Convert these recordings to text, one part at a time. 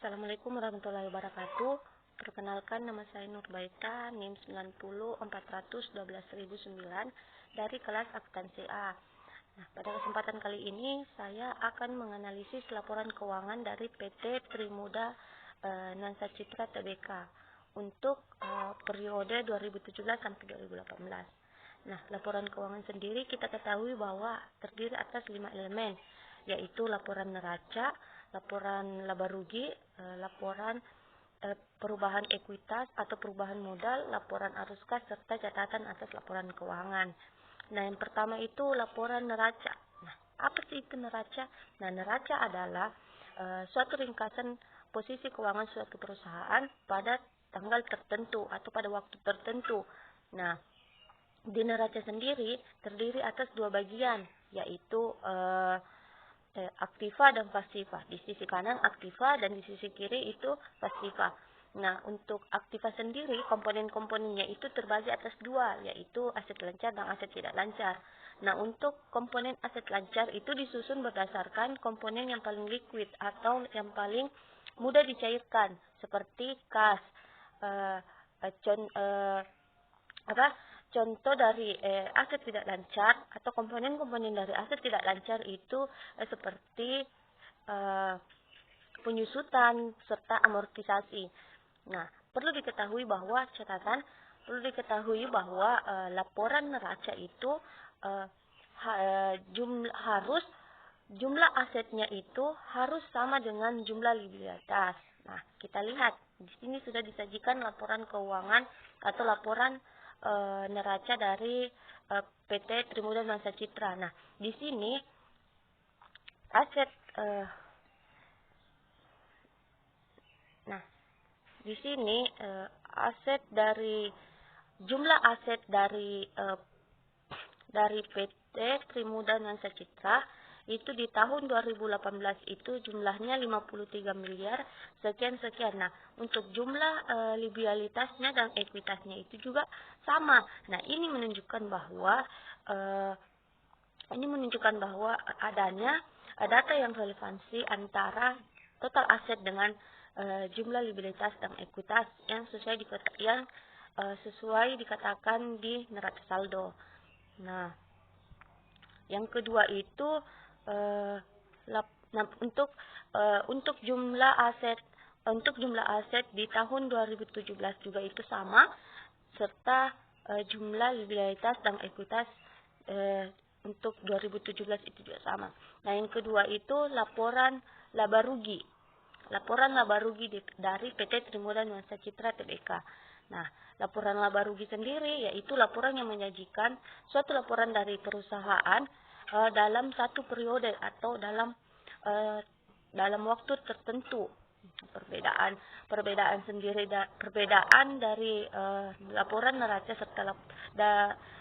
Assalamualaikum warahmatullahi wabarakatuh. Perkenalkan, nama saya Nurbaita, NIM 90412009 dari kelas akuntansi A. Nah, pada kesempatan kali ini saya akan menganalisis laporan keuangan dari PT Trimuda Nuansa Citra Tbk untuk periode 2017 sampai 2018. Nah, laporan keuangan sendiri kita ketahui bahwa terdiri atas 5 elemen, yaitu laporan neraca, laporan laba rugi, laporan perubahan ekuitas atau perubahan modal, laporan arus kas, serta catatan atas laporan keuangan. Nah, yang pertama itu laporan neraca. Nah, apa sih itu neraca? Nah, neraca adalah suatu ringkasan posisi keuangan suatu perusahaan pada tanggal tertentu atau pada waktu tertentu. Nah, di neraca sendiri terdiri atas dua bagian, yaitu aktiva dan pasiva. Di sisi kanan aktiva dan di sisi kiri itu pasiva. Nah, untuk aktiva sendiri komponen-komponennya itu terbagi atas dua, yaitu aset lancar dan aset tidak lancar. Nah, untuk komponen aset lancar itu disusun berdasarkan komponen yang paling liquid atau yang paling mudah dicairkan, seperti kas. Contoh dari aset tidak lancar atau komponen-komponen dari aset tidak lancar itu seperti penyusutan serta amortisasi. Nah, perlu diketahui bahwa laporan neraca itu jumlah asetnya itu harus sama dengan jumlah likuiditas. Nah, kita lihat di sini sudah disajikan laporan keuangan atau laporan neraca dari PT Trimuda Nuansa Citra. Nah, di sini jumlah aset dari PT Trimuda Nuansa Citra itu di tahun 2018 itu jumlahnya 53 miliar sekian. Nah, untuk jumlah liabilitasnya dan ekuitasnya itu juga sama. Nah, ini menunjukkan bahwa adanya data yang relevansi antara total aset dengan jumlah liabilitas dan ekuitas yang sesuai dikatakan di neraca saldo. Nah, yang kedua itu untuk jumlah aset di tahun 2017 juga itu sama, serta jumlah liabilitas dan ekuitas untuk 2017 itu juga sama. Nah, yang kedua itu laporan laba rugi. Laporan laba rugi dari PT Trimuda Nuansa Citra Tbk. Nah, laporan laba rugi sendiri yaitu laporan yang menyajikan suatu laporan dari perusahaan dalam satu periode atau dalam waktu tertentu. Perbedaan dari laporan neraca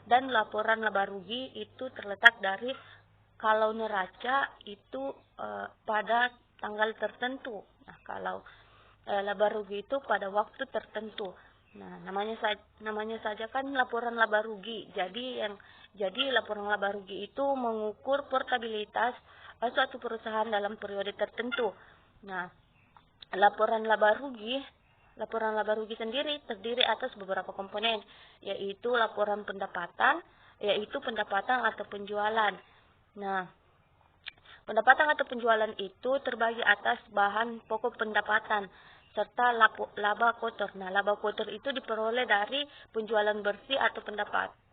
dan laporan laba rugi itu terletak dari kalau neraca itu pada tanggal tertentu. Nah, kalau laba rugi itu pada waktu tertentu. Nah, namanya saja kan laporan laba rugi. Jadi laporan laba rugi itu mengukur portabilitas suatu perusahaan dalam periode tertentu. Nah, laporan laba rugi sendiri terdiri atas beberapa komponen, yaitu laporan pendapatan, atau penjualan. Nah, pendapatan atau penjualan itu terbagi atas bahan pokok pendapatan serta laba kotor. Nah, laba kotor itu diperoleh dari penjualan bersih atau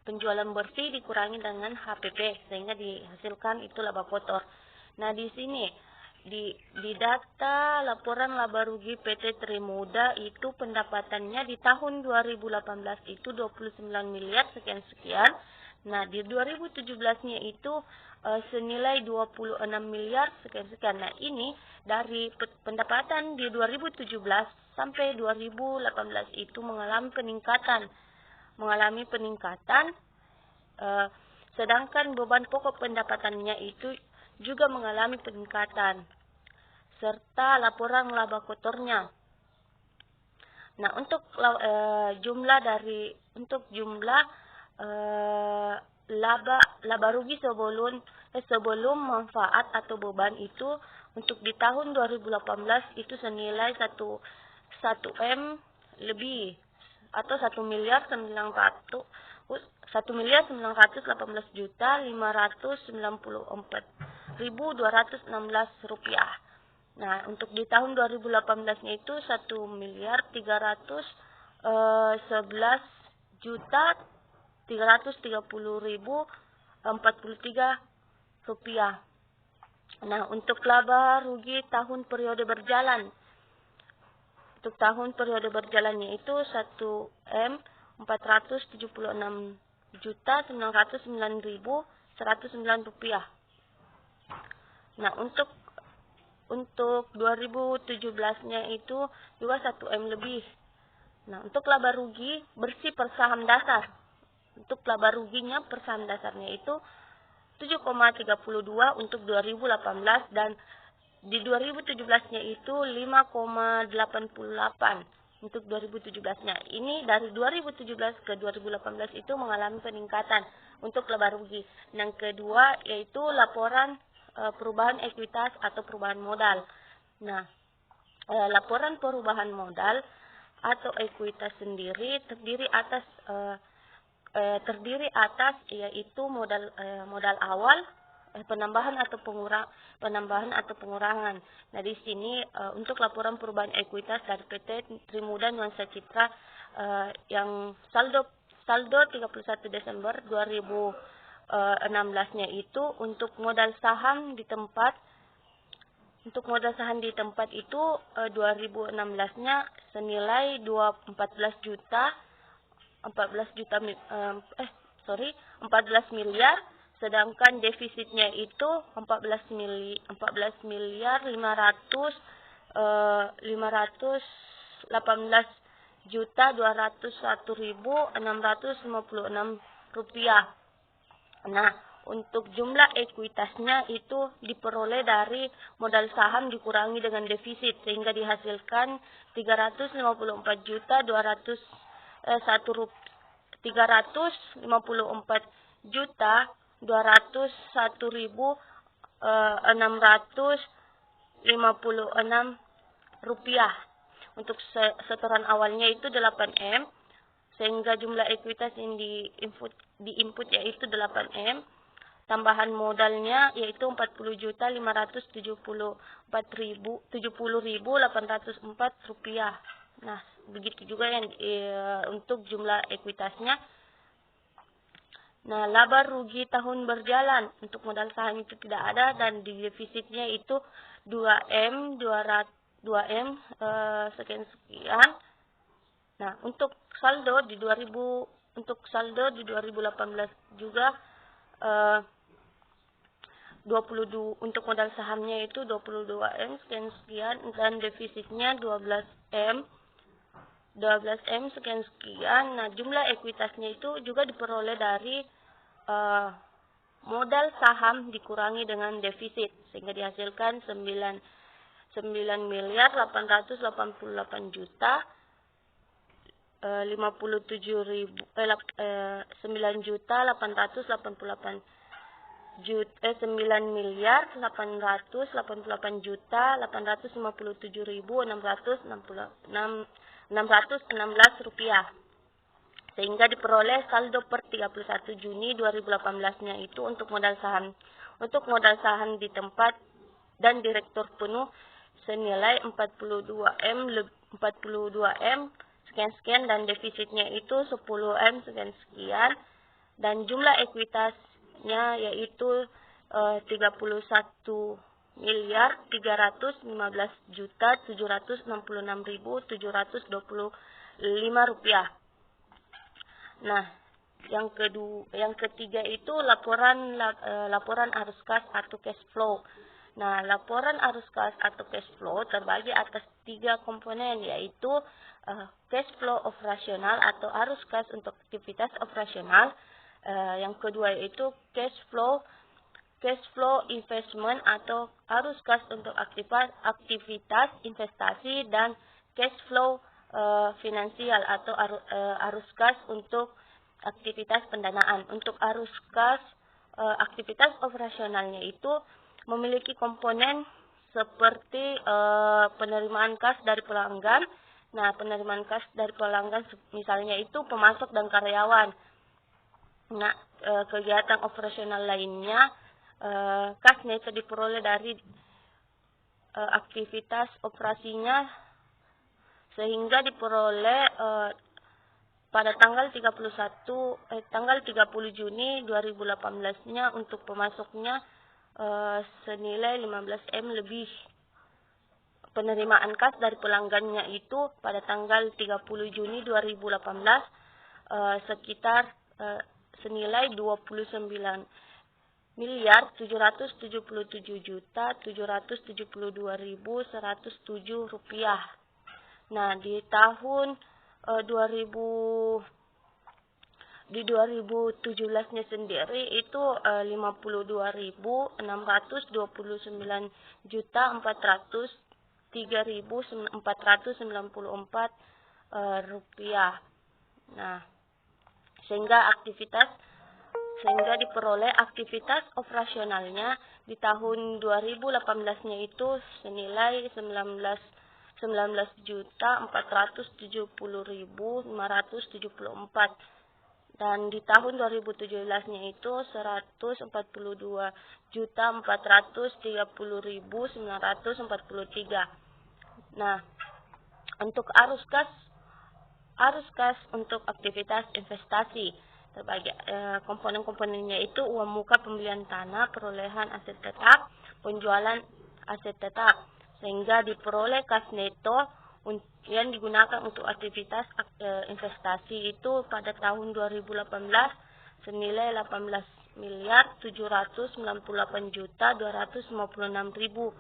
penjualan bersih dikurangi dengan HPP sehingga dihasilkan itu laba kotor. Nah, di sini di data laporan laba rugi PT Trimuda itu pendapatannya di tahun 2018 itu 29 miliar sekian. Nah, di 2017-nya itu senilai 26 miliar sekian. Nah, ini dari pendapatan di 2017 sampai 2018 itu mengalami peningkatan, sedangkan beban pokok pendapatannya itu juga mengalami peningkatan, serta laporan laba kotornya. Nah, untuk jumlah laba rugi sebelum manfaat atau beban itu Untuk di tahun 2018 itu senilai 1 M lebih atau 1.918.594.216 rupiah. Nah, untuk di tahun 2018-nya itu 1.311.330.043 rupiah. Nah, untuk laba rugi tahun periode berjalan. Untuk tahun periode berjalannya itu 1.476.909.109 rupiah. Nah, untuk 2017-nya itu juga 1 M lebih. Nah, untuk laba rugi bersih per saham dasar. Untuk laba ruginya per saham dasarnya itu 7,32 untuk 2018 dan di 2017-nya itu 5,88 untuk 2017-nya. Ini dari 2017 ke 2018 itu mengalami peningkatan untuk laba rugi. Yang kedua yaitu laporan perubahan ekuitas atau perubahan modal. Nah, laporan perubahan modal atau ekuitas sendiri terdiri atas yaitu modal awal, penambahan atau pengurangan. Nah, di sini untuk laporan perubahan ekuitas dari PT Trimuda Nuansa Citra yang saldo 31 Desember 2016-nya itu untuk modal saham di tempat itu 2016-nya senilai 14 miliar, sedangkan defisitnya itu 14 miliar 518.201.656 rupiah. Nah, untuk jumlah ekuitasnya itu diperoleh dari modal saham dikurangi dengan defisit sehingga dihasilkan 354.201.656 rupiah. Untuk setoran awalnya itu 8 M sehingga jumlah ekuitas yang diinput yaitu 8 M. Tambahan modalnya yaitu 40.570.804 rupiah. Nah, begitu juga yang untuk jumlah ekuitasnya. Nah, laba rugi tahun berjalan untuk modal saham itu tidak ada dan di defisitnya itu 2 M sekian. Nah, untuk saldo di 2018 juga 22 untuk modal sahamnya itu 22 M sekian dan defisitnya 12 M sekian. Nah, jumlah ekuitasnya itu juga diperoleh dari modal saham dikurangi dengan defisit sehingga dihasilkan 9.816 rupiah. Sehingga diperoleh saldo per 31 Juni 2018-nya itu untuk modal saham. Untuk modal saham di tempat dan direktur penuh senilai 42 M sekian dan defisitnya itu 10 M sekian dan jumlah ekuitasnya yaitu 31.315.766.725 rupiah. Nah, yang ketiga itu laporan arus kas atau cash flow. Nah, laporan arus kas atau cash flow terbagi atas 3 komponen yaitu cash flow operasional atau arus kas untuk aktivitas operasional. Yang kedua yaitu cash flow investment atau arus kas untuk aktivitas investasi dan cash flow finansial atau arus kas untuk aktivitas pendanaan. Untuk arus kas aktivitas operasionalnya itu memiliki komponen seperti penerimaan kas dari pelanggan. Nah, penerimaan kas dari pelanggan misalnya itu pemasok dan karyawan. Nah, kegiatan operasional lainnya kas neto diperoleh dari aktivitas operasinya sehingga diperoleh pada tanggal 30 Juni 2018-nya untuk pemasoknya senilai 15 M lebih. Penerimaan kas dari pelanggannya itu pada tanggal 30 Juni 2018 sekitar senilai 29.777.772.107 rupiah. Nah, di tahun 2017-nya sendiri itu 52.629.403.494 rupiah. Nah, sehingga diperoleh aktivitas operasionalnya di tahun 2018-nya itu senilai 19.470.574 dan di tahun 2017-nya itu 142.430.943. Nah, untuk arus kas untuk aktivitas investasi terbagi komponen-komponennya itu uang muka pembelian tanah, perolehan aset tetap, penjualan aset tetap, sehingga diperoleh kas neto yang digunakan untuk aktivitas investasi itu pada tahun 2018 senilai 18.798.256.000.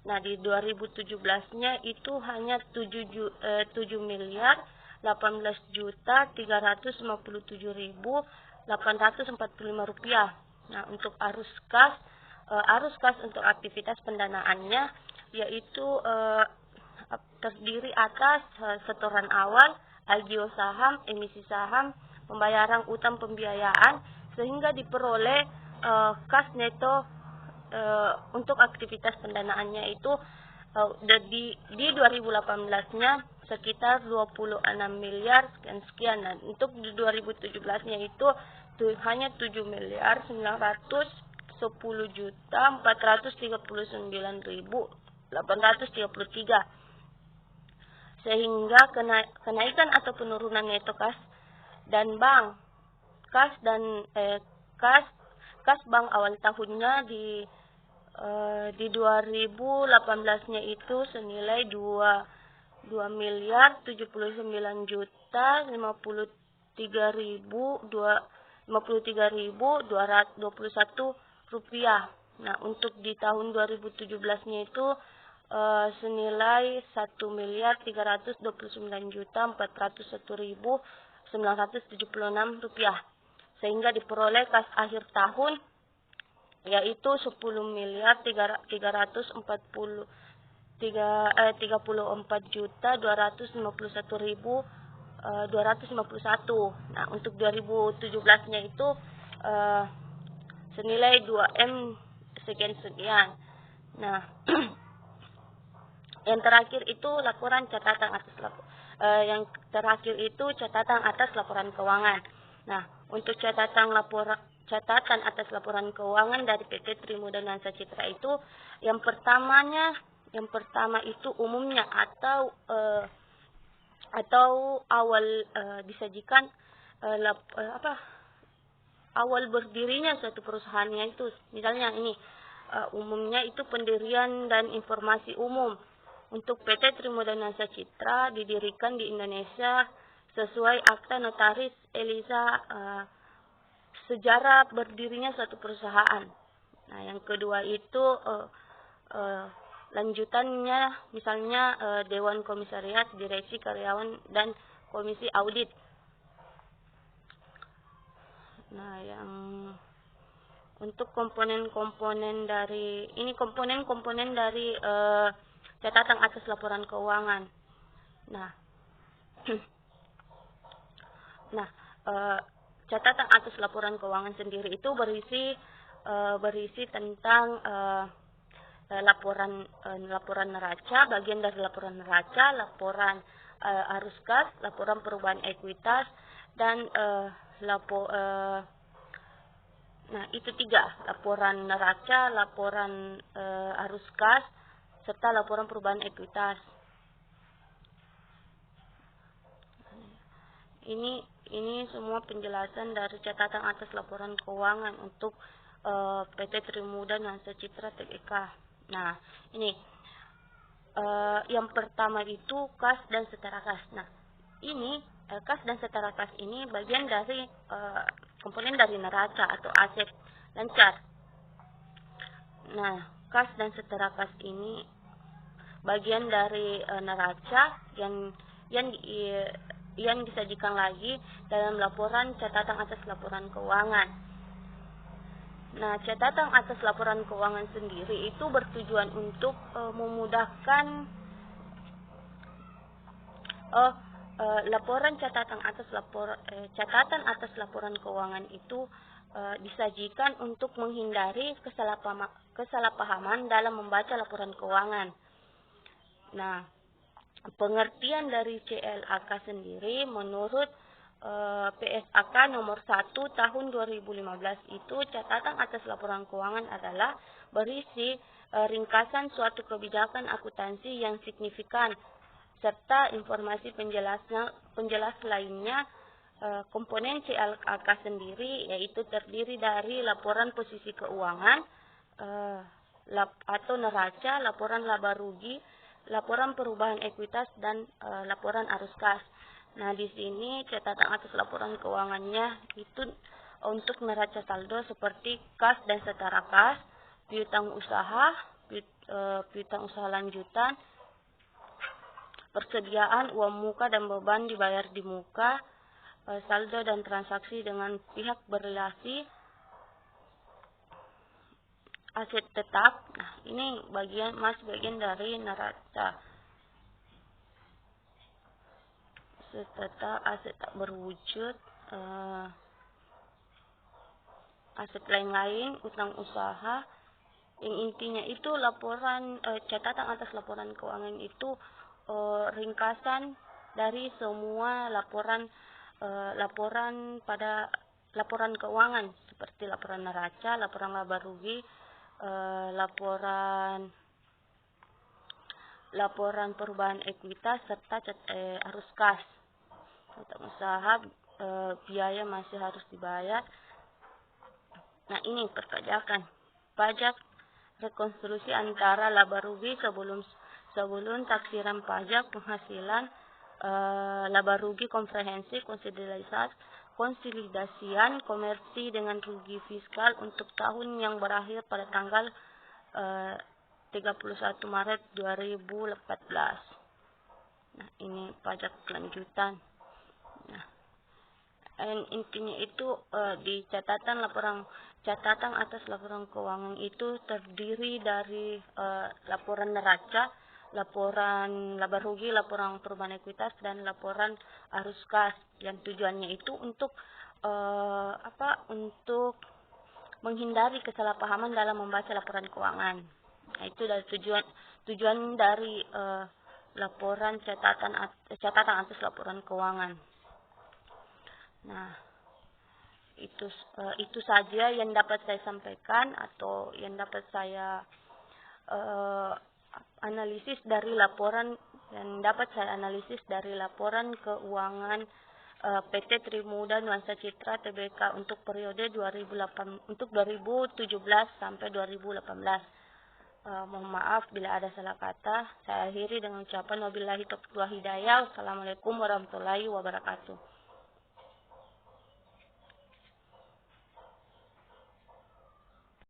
Nah, di 2017-nya itu hanya 7.018.357.845 rupiah. Nah, untuk arus kas untuk aktivitas pendanaannya yaitu terdiri atas setoran awal, agio saham, emisi saham, pembayaran utang pembiayaan, sehingga diperoleh kas neto untuk aktivitas pendanaannya itu di 2018-nya sekitar 26 miliar sekian. Nah, untuk di 2017-nya itu hanya 7.910.439.833. Sehingga kenaikan atau penurunan neto kas dan bank kas bank awal tahunnya di 2018-nya itu senilai 2.759.053.221 rupiah. Nah, untuk di tahun 2017-nya itu senilai 1.329.401.976 rupiah, sehingga diperoleh kas akhir tahun yaitu 10.34.251.251. Nah, untuk 2017-nya itu senilai 2M sekian. Nah, yang terakhir itu catatan atas laporan keuangan. Nah, untuk catatan atas laporan keuangan dari PT Trimudana Citra itu yang pertama itu umumnya atau awal disajikan awal berdirinya suatu perusahaannya itu, misalnya ini umumnya itu pendirian dan informasi umum. Untuk PT Trimudana Citra didirikan di Indonesia sesuai akta notaris Elisa sejarah berdirinya suatu perusahaan. Nah, yang kedua itu lanjutannya misalnya Dewan Komisariat, Direksi Karyawan, dan Komisi Audit. Nah, yang untuk komponen-komponen dari catatan atas laporan keuangan. Nah, catatan atas laporan keuangan sendiri itu berisi tentang laporan neraca, bagian dari laporan neraca, laporan arus kas, laporan perubahan ekuitas, dan nah itu 3, laporan neraca, laporan arus kas, serta laporan perubahan ekuitas. Ini semua penjelasan dari catatan atas laporan keuangan untuk PT Trimuda Nuansa Citra Tbk. Nah, ini yang pertama itu kas dan setara kas. Nah, ini kas dan setara kas ini bagian dari komponen dari neraca atau aset lancar. Nah, kas dan setara kas ini bagian dari neraca yang disajikan lagi dalam laporan catatan atas laporan keuangan. Nah, catatan atas laporan keuangan sendiri itu bertujuan untuk memudahkan laporan catatan atas laporan keuangan itu disajikan untuk menghindari kesalahpahaman dalam membaca laporan keuangan. Nah, pengertian dari CLAK sendiri menurut PSAK nomor 1 tahun 2015 itu catatan atas laporan keuangan adalah berisi ringkasan suatu kebijakan akuntansi yang signifikan serta informasi penjelas lainnya. Komponen CLAK sendiri yaitu terdiri dari laporan posisi keuangan atau neraca, laporan laba rugi, laporan perubahan ekuitas, dan laporan arus kas. Nah, di sini catatan atas laporan keuangannya itu untuk neraca saldo seperti kas dan setara kas, piutang usaha, piutang usaha lanjutan, persediaan uang muka dan beban dibayar di muka, saldo dan transaksi dengan pihak berrelasi, aset tetap. Nah, ini bagian dari neraca. Aset tetap, aset tak berwujud, aset lain-lain, utang usaha. Yang intinya itu laporan catatan atas laporan keuangan itu ringkasan dari semua laporan pada laporan keuangan seperti laporan neraca, laporan laba rugi, laporan perubahan ekuitas, serta arus kas. Utang usaha, biaya masih harus dibayar. Nah, ini perpajakan. Pajak rekonstruksi antara laba rugi sebelum taksiran pajak penghasilan, laba rugi komprehensif, konsolidasian komersi dengan rugi fiskal untuk tahun yang berakhir pada tanggal 31 Maret 2014. Nah, ini pajak lanjutan. Nah, intinya itu di catatan atas laporan keuangan itu terdiri dari laporan neraca, laporan laba rugi, laporan perubahan ekuitas, dan laporan arus kas. Yang tujuannya itu untuk untuk menghindari kesalahpahaman dalam membaca laporan keuangan. Nah, itu dari tujuan dari laporan catatan atas laporan keuangan. Nah, itu saja yang dapat saya sampaikan atau yang dapat saya analisis dari laporan keuangan PT Trimuda Nuansa Citra Tbk untuk periode 2017 sampai 2018. Mohon maaf bila ada salah kata. Saya akhiri dengan ucapan wabillahi taufiq wal hidayah. Wassalamualaikum warahmatullahi wabarakatuh.